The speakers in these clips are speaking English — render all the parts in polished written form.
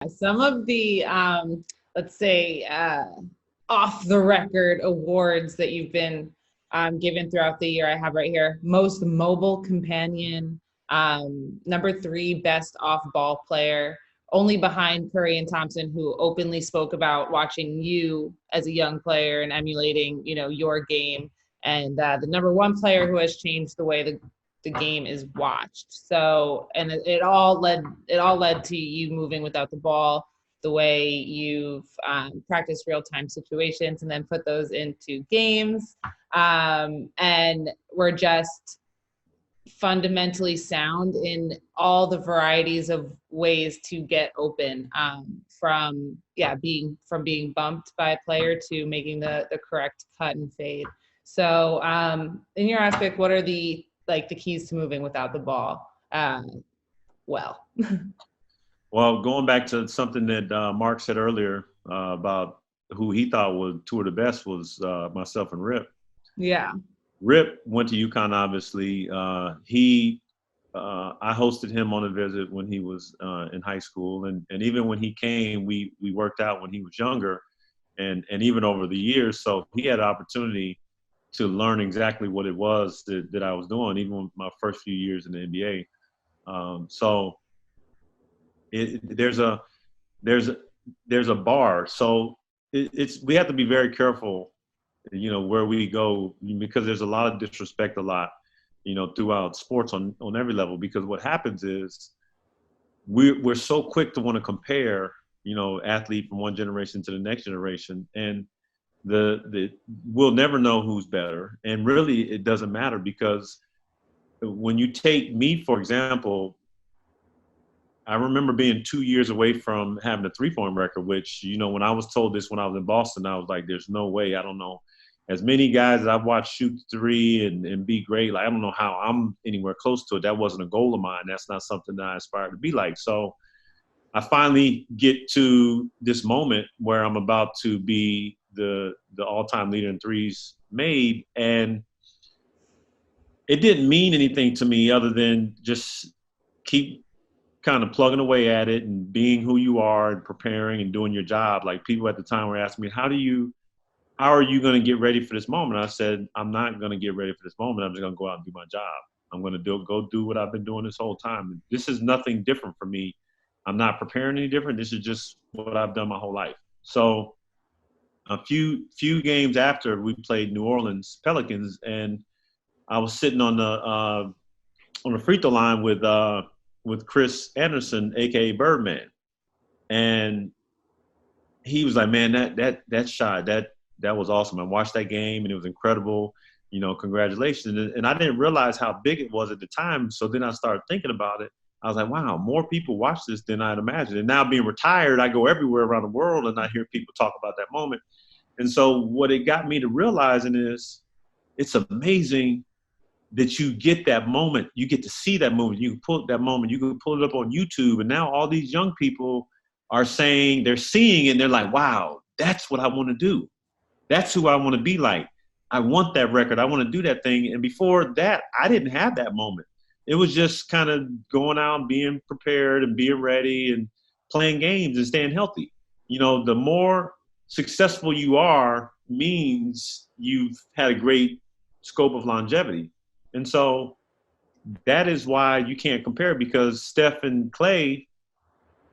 Some of the, let's say, off the record awards that you've been given throughout the year, I have right here: most mobile companion, number 3 best off ball player, only behind Curry and Thompson, who openly spoke about watching you as a young player and emulating, your game, and the number 1 player who has changed the way the game is watched. So, and it all led to you moving without the ball, the way you've practiced real-time situations and then put those into games. And we're just fundamentally sound in all the varieties of ways to get open, from being bumped by a player to making the correct cut and fade. So in your aspect, what are the keys to moving without the ball? Well, Well, going back to something that Mark said earlier about who he thought was two of the best was myself and Rip. yeah, Rip went to UConn, obviously. I hosted him on a visit when he was in high school, and even when he came, we worked out when he was younger, and even over the years. So he had an opportunity to learn exactly what it was that I was doing, even with my first few years in the NBA. So there's a bar. So we have to be very careful, where we go, because there's a lot of disrespect throughout sports on every level, because what happens is we're so quick to want to compare, athlete from one generation to the next generation, and we'll never know who's better. And really it doesn't matter, because when you take me, for example, I remember being 2 years away from having a 3-point record, which, when I was told this when I was in Boston, I was like, there's no way. I don't know. As many guys that I've watched shoot 3 and be great, like, I don't know how I'm anywhere close to it. That wasn't a goal of mine. That's not something that I aspire to be like. So I finally get to this moment where I'm about to be the all-time leader in threes made, and it didn't mean anything to me other than just keep kind of plugging away at it and being who you are and preparing and doing your job. Like, people at the time were asking me, how are you going to get ready for this moment? I said, I'm not going to get ready for this moment. I'm just going to go out and do my job. I'm going to go do what I've been doing this whole time. This is nothing different for me. I'm not preparing any different. This is just what I've done my whole life. So a few games after, we played New Orleans Pelicans, and I was sitting on the free throw line with Chris Anderson, aka Birdman, and he was like, "Man, that shot, that was awesome. I watched that game and it was incredible. Congratulations." And I didn't realize how big it was at the time. So then I started thinking about it. I was like, wow, more people watch this than I'd imagined. And now, being retired, I go everywhere around the world and I hear people talk about that moment. And so what it got me to realizing is, it's amazing that you get that moment. You get to see that moment. You can pull that moment. You can pull it up on YouTube. And now all these young people are saying, they're seeing it and they're like, wow, that's what I want to do. That's who I want to be like. I want that record. I want to do that thing. And before that, I didn't have that moment. It was just kind of going out and being prepared and being ready and playing games and staying healthy. The more successful you are means you've had a great scope of longevity. And so that is why you can't compare, because Steph and Clay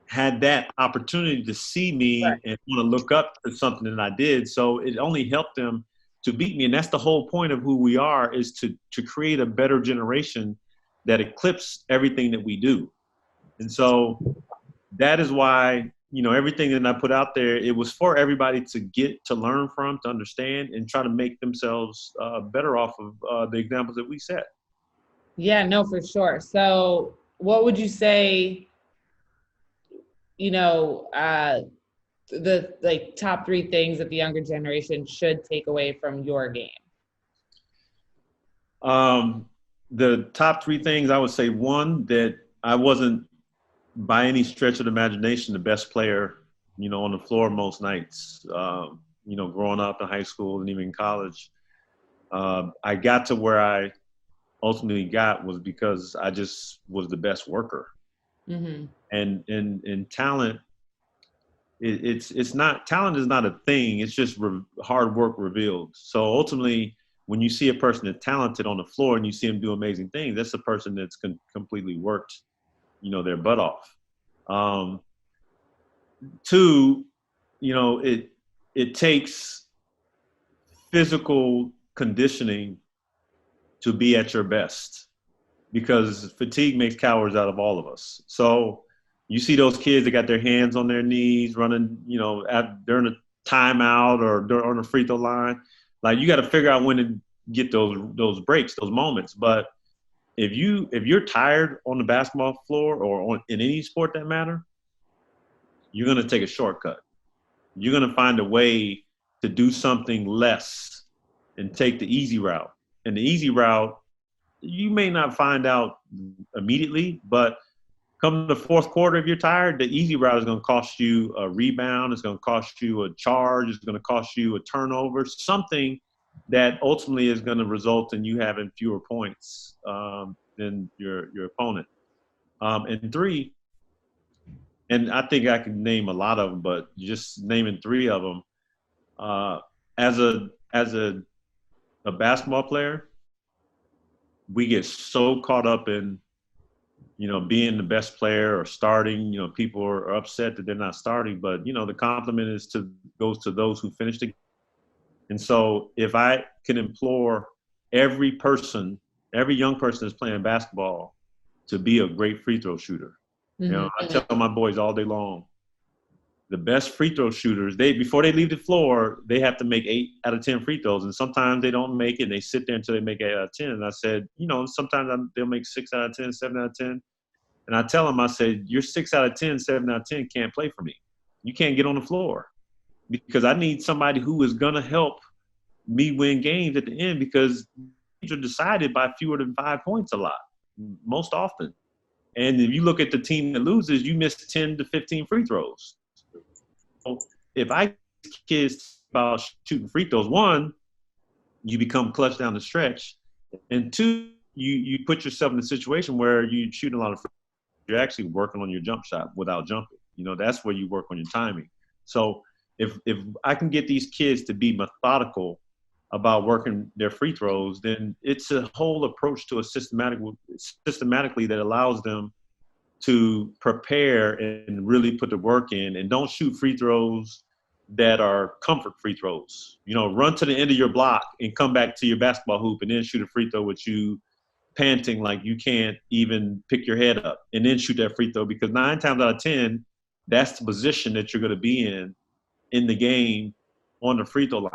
had that opportunity to see me and want to look up to something that I did. So it only helped them to beat me. And that's the whole point of who we are, is to create a better generation that eclipses everything that we do. And so that is why, everything that I put out there, it was for everybody to get to learn from, to understand, and try to make themselves better off of the examples that we set. Yeah, no, for sure. So what would you say, the top 3 things that the younger generation should take away from your game? The top 3 things, I would say, one, that I wasn't by any stretch of the imagination the best player, on the floor most nights, growing up in high school and even in college. I got to where I ultimately got was because I just was the best worker. Mm-hmm. And talent it's not, talent is not a thing. It's just hard work revealed. So ultimately, when you see a person that's talented on the floor and you see them do amazing things, that's a person that's completely worked, their butt off. Two, it takes physical conditioning to be at your best, because fatigue makes cowards out of all of us. So you see those kids that got their hands on their knees running, during a timeout or on the free throw line. Like, you got to figure out when to get those breaks, those moments. But if you're tired on the basketball floor or in any sport that matter, you're going to take a shortcut. You're going to find a way to do something less and take the easy route. And the easy route, you may not find out immediately, but come the fourth quarter, if you're tired, the easy route is going to cost you a rebound. It's going to cost you a charge. It's going to cost you a turnover, something that ultimately is going to result in you having fewer points than your opponent. And three, and I think I can name a lot of them, but just naming three of them, as a basketball player, we get so caught up in, being the best player or starting. People are upset that they're not starting, but the compliment goes to those who finish the game. And so if I can implore every young person that's playing basketball to be a great free throw shooter. Mm-hmm. I tell my boys all day long, the best free throw shooters, before they leave the floor, they have to make 8 out of 10 free throws. And sometimes they don't make it, and they sit there until they make 8 out of 10. And I said, sometimes they'll make 6 out of 10, 7 out of 10. And I tell them, I said, you're 6 out of 10, 7 out of 10 can't play for me. You can't get on the floor, because I need somebody who is going to help me win games at the end, because games are decided by fewer than 5 points a lot, most often. And if you look at the team that loses, you miss 10 to 15 free throws. So if I teach kids about shooting free throws, one, you become clutch down the stretch. And two, you put yourself in a situation where you're shooting a lot of free throws. You're actually working on your jump shot without jumping. That's where you work on your timing. So if I can get these kids to be methodical about working their free throws, then it's a whole approach to systematically that allows them to prepare and really put the work in, and don't shoot free throws that are comfort free throws. Run to the end of your block and come back to your basketball hoop and then shoot a free throw with you panting like you can't even pick your head up, and then shoot that free throw, because 9 times out of 10, that's the position that you're going to be in the game on the free throw line.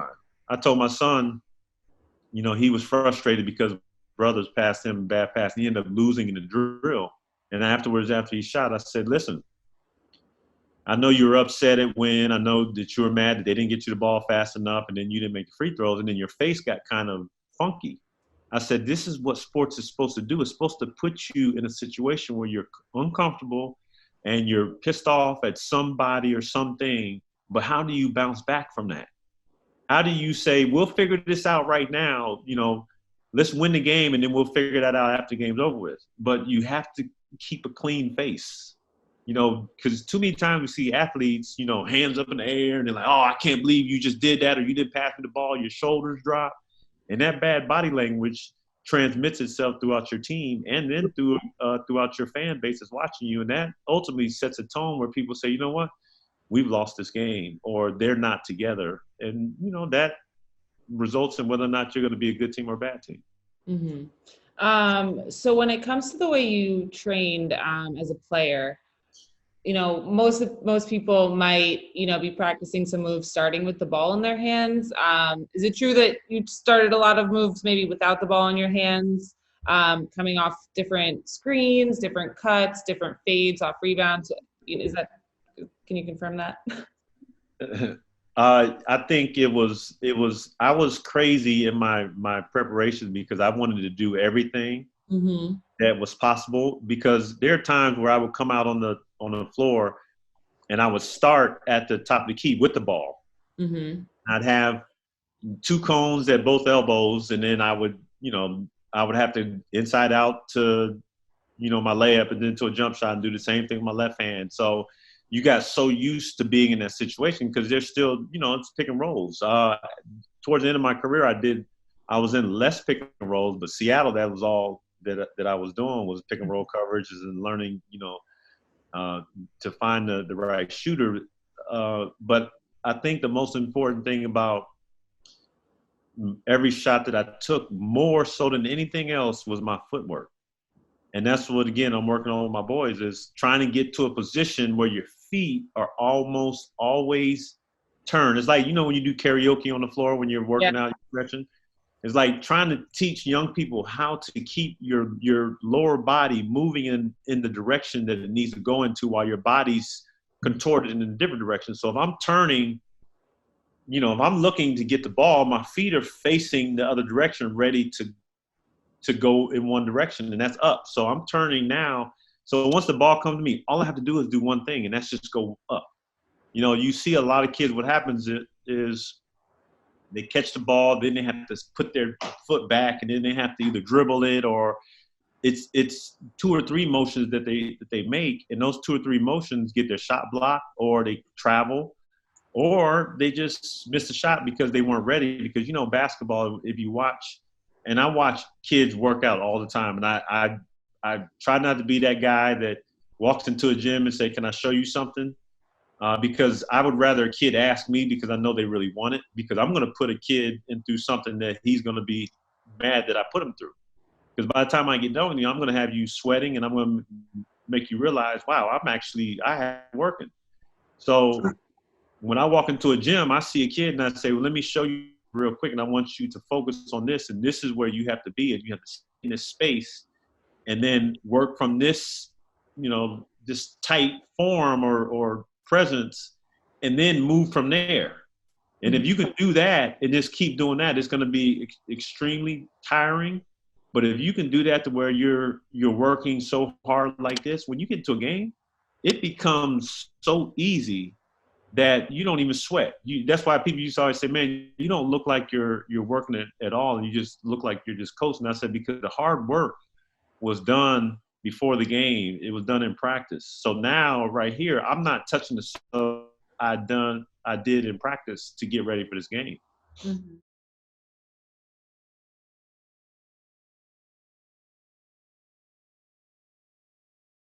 I told my son, he was frustrated because brothers passed him a bad pass, and he ended up losing in the drill. And afterwards, after he shot, I said, listen, I know you were upset at Win. I know that you were mad that they didn't get you the ball fast enough, and then you didn't make the free throws, and then your face got kind of funky. I said, this is what sports is supposed to do. It's supposed to put you in a situation where you're uncomfortable and you're pissed off at somebody or something, but how do you bounce back from that? How do you say, we'll figure this out right now, let's win the game, and then we'll figure that out after the game's over with. But you have to keep a clean face, because too many times we see athletes, hands up in the air, and they're like, oh, I can't believe you just did that, or you didn't pass me the ball, your shoulders drop. And that bad body language transmits itself throughout your team, and then throughout your fan base that's watching you. And that ultimately sets a tone where people say, you know what, we've lost this game, or they're not together. And, that results in whether or not you're going to be a good team or a bad team. Mm-hmm. So when it comes to the way you trained as a player, most people might, be practicing some moves starting with the ball in their hands. Is it true that you started a lot of moves maybe without the ball in your hands, coming off different screens, different cuts, different fades off rebounds? Can you confirm that? I think I was crazy in my preparation, because I wanted to do everything that was possible, because there are times where I would come out on the floor and I would start at the top of the key with the ball. I'd have 2 cones at both elbows, and then I would have to inside out to, my layup, and then to a jump shot, and do the same thing with my left hand. So, you got so used to being in that situation because there's still, you know, it's pick and rolls. Towards the end of my career, I was in less pick and rolls, but Seattle, that was all that I was doing was pick and roll coverages and learning, you know, to find the right shooter. But I think the most important thing about every shot that I took, more so than anything else, was my footwork. And that's what, again, I'm working on with my boys, is trying to get to a position where your feet are almost always turned. It's like, you know, when you do karaoke on the floor when you're working out your direction, it's like trying to teach young people how to keep your lower body moving in the direction that it needs to go into while your body's contorted in a different direction. So if I'm turning, you know, if I'm looking to get the ball, my feet are facing the other direction, ready to go in one direction, and that's up. So I'm turning now. So once the ball comes to me, all I have to do is do one thing, and that's just go up. You know, you see a lot of kids, what happens is they catch the ball, then they have to put their foot back, and then they have to either dribble it, or it's 2 or 3 motions that they make, and those 2 or 3 motions get their shot blocked, or they travel, or they just miss the shot because they weren't ready. Because, you know, basketball, if you watch, and I watch kids work out all the time, and I try not to be that guy that walks into a gym and say, "Can I show you something?" Because I would rather a kid ask me because I know they really want it, because I'm going to put a kid through something that he's going to be mad that I put him through. Because by the time I get done with you, I'm going to have you sweating, and I'm going to make you realize, wow, I have working. So when I walk into a gym, I see a kid and I say, well, let me show you real quick, and I want you to focus on this, and this is where you have to be, and you have to stay in this space, and then work from this, you know, this tight form or presence, and then move from there. And if you can do that and just keep doing that, it's going to be extremely tiring. But if you can do that to where you're working so hard like this, when you get to a game, it becomes so easy that you don't even sweat. That's why people used to always say, man, you don't look like you're working at all, and you just look like you're just coasting. I said, because the hard work was done before the game. It was done in practice. So now right here, I'm not touching the stuff I did in practice to get ready for this game. Mm-hmm.